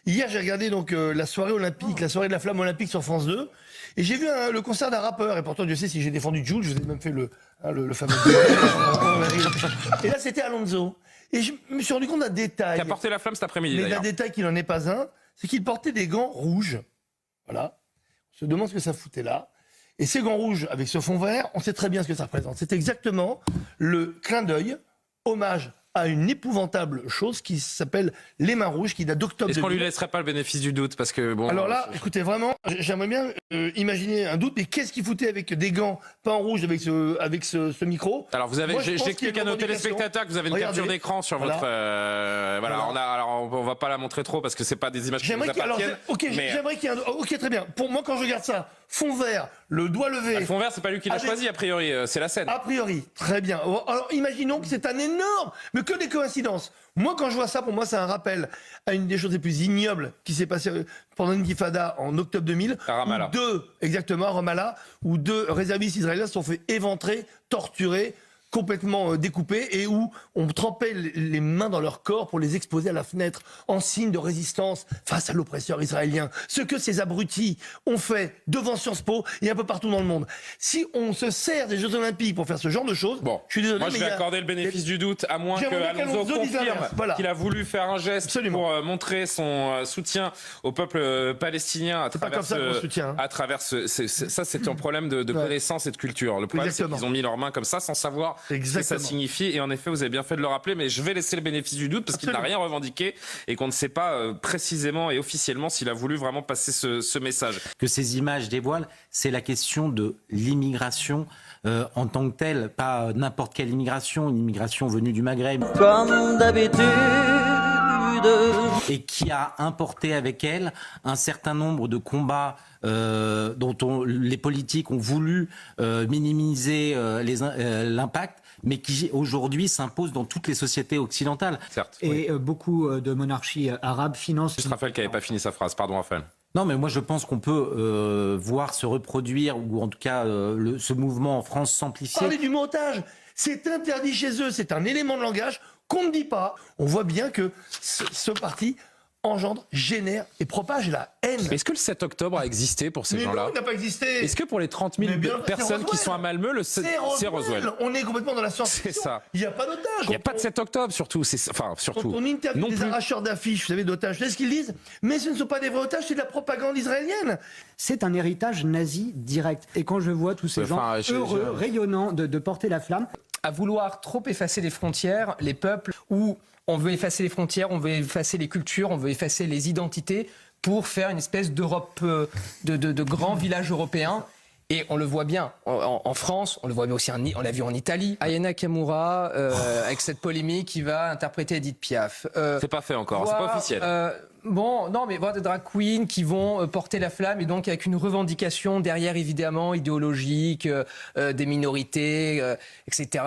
Hier, j'ai regardé donc la soirée olympique, la soirée de la flamme olympique sur France 2, et j'ai vu le concert d'un rappeur. Et pourtant, Dieu sait si j'ai défendu Jules, je vous ai même fait le fameux. Et là, c'était Alonso. Et je me suis rendu compte d'un détail. Qui a porté la flamme cet après-midi, mais d'ailleurs. d'un détail qui n'en est pas un, c'est qu'il portait des gants rouges. Voilà. On se demande ce que ça foutait là. Et ces gants rouges avec ce fond vert, on sait très bien ce que ça représente. C'est exactement le clin d'œil, hommage à une épouvantable chose qui s'appelle les mains rouges, qui date d'octobre. Est-ce qu'on lui laisserait pas le bénéfice du doute parce que bon. Alors là, écoutez, vraiment, j'aimerais bien imaginer un doute, mais qu'est-ce qu'il foutait avec des gants peints en rouge avec ce micro? Alors vous avez, Moi, je pense qu'il y a j'explique une à nos revendication. téléspectateurs que vous avez une Regardez. capture d'écran sur Voilà. votre. Voilà. Alors on va pas la montrer trop parce que c'est pas des images qui vous appartiennent. J'aimerais qu'il y ait un. Ok, très bien. Pour moi, quand je regarde ça, fond vert, le doigt levé. Le fond vert, c'est pas lui qui l'a choisi a priori, c'est la scène. A priori, très bien. Alors imaginons que c'est un énorme, mais que des coïncidences. Moi, quand je vois ça, pour moi, c'est un rappel à une des choses les plus ignobles qui s'est passée pendant l'intifada en octobre 2000. À Ramallah. Exactement, à Ramallah, où 2 réservistes israéliens se sont fait éventrer, torturer, complètement découpés, et où on trempait les mains dans leur corps pour les exposer à la fenêtre en signe de résistance face à l'oppresseur israélien. Ce que ces abrutis ont fait devant Sciences Po et un peu partout dans le monde. Si on se sert des Jeux Olympiques pour faire ce genre de choses, bon, je suis désolé, moi je vais accorder le bénéfice du doute, à moins que Alonso confirme qu'il a voulu faire un geste pour montrer son soutien au peuple palestinien à travers ça, c'est un problème de connaissance et de culture. Le problème, c'est qu'ils ont mis leurs mains comme ça sans savoir ce que ça signifie. Et en effet, vous avez bien fait de le rappeler, mais je vais laisser le bénéfice du doute parce qu'il n'a rien revendiqué et qu'on ne sait pas précisément et officiellement s'il a voulu vraiment passer ce message. Que ces images dévoilent, c'est la question de l'immigration en tant que telle, pas n'importe quelle immigration, une immigration venue du Maghreb. Comme d'habitude. Et qui a importé avec elle un certain nombre de combats dont les politiques ont voulu minimiser l'impact, mais qui aujourd'hui s'imposent dans toutes les sociétés occidentales. Certes. Et beaucoup de monarchies arabes financent... C'est Raphaël qui n'avait pas fini sa phrase, pardon Raphaël. Non, mais moi je pense qu'on peut voir se reproduire, ou en tout cas ce mouvement en France s'amplifier. Parler du montage, c'est interdit chez eux, c'est un élément de langage qu'on ne dit pas. On voit bien que ce parti engendre, génère et propage la haine. Est-ce que le 7 octobre a existé pour ces gens-là? Non, il n'a pas existé. Est-ce que pour les 30 000 personnes qui sont à Malmö, c'est Roswell? On est complètement dans la science-fiction. C'est ça. Il n'y a pas d'otage. Il n'y a pas de 7 octobre, surtout. Surtout. Quand on interviewe des arracheurs d'affiches, vous savez, d'otages, c'est ce qu'ils disent. Mais ce ne sont pas des vrais otages, c'est de la propagande israélienne. C'est un héritage nazi direct. Et quand je vois tous ces gens heureux, rayonnants de porter la flamme... À vouloir trop effacer les frontières, les peuples, où on veut effacer les frontières, on veut effacer les cultures, on veut effacer les identités pour faire une espèce d'Europe, de grands villages européens. Et on le voit bien en France, on le voit bien aussi, on l'a vu en Italie. Aya Nakamura, avec cette polémique, qui va interpréter Edith Piaf. C'est pas fait encore, c'est pas officiel. Bon, non, mais voir des drag queens qui vont porter la flamme et donc avec une revendication derrière, évidemment, idéologique, des minorités, etc.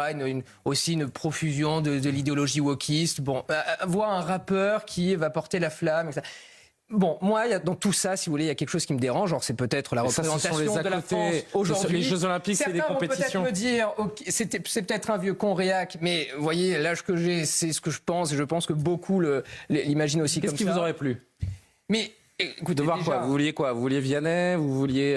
Aussi une profusion de l'idéologie wokiste. Bon, voir un rappeur qui va porter la flamme, etc. Bon, moi, dans tout ça, si vous voulez, il y a quelque chose qui me dérange. Genre, c'est peut-être la représentation de la France aujourd'hui. Les Jeux Olympiques, c'est des compétitions. Certains vont peut-être me dire, okay, c'est peut-être un vieux con réac, mais vous voyez, l'âge que j'ai, c'est ce que je pense, et je pense que beaucoup l'imaginent aussi comme ça. Qu'est-ce qui vous aurait plu? Mais écoutez, de voir quoi? Vous vouliez quoi? Vous vouliez Vianney? Vous vouliez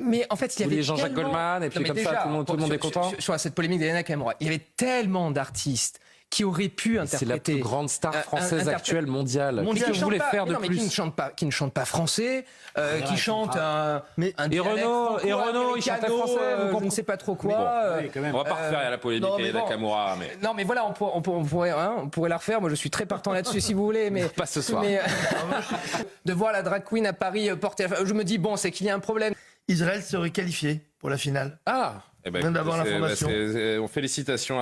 mais en fait, il y avait Jean-Jacques Goldman, et puis comme ça, tout le monde est content. Sur cette polémique d'Aya Nakamura, il y avait tellement d'artistes qui aurait pu interpréter. C'est la plus grande star française actuelle mondiale. Qu'est-ce que vous voulez faire de plus? Qui ne chante pas français, qui chante un Renaud, il chantait français. Je ne sais pas trop quoi. Bon, on va pas refaire la polémique avec Nakamura. Non, mais voilà, on pourrait la refaire. Moi, je suis très partant là-dessus, si vous voulez. Mais pas ce soir. De voir la drag queen à Paris porter. Je me dis bon, c'est qu'il y a un problème. Israël serait qualifié pour la finale. Ah, on vient d'avoir l'information. Félicitations.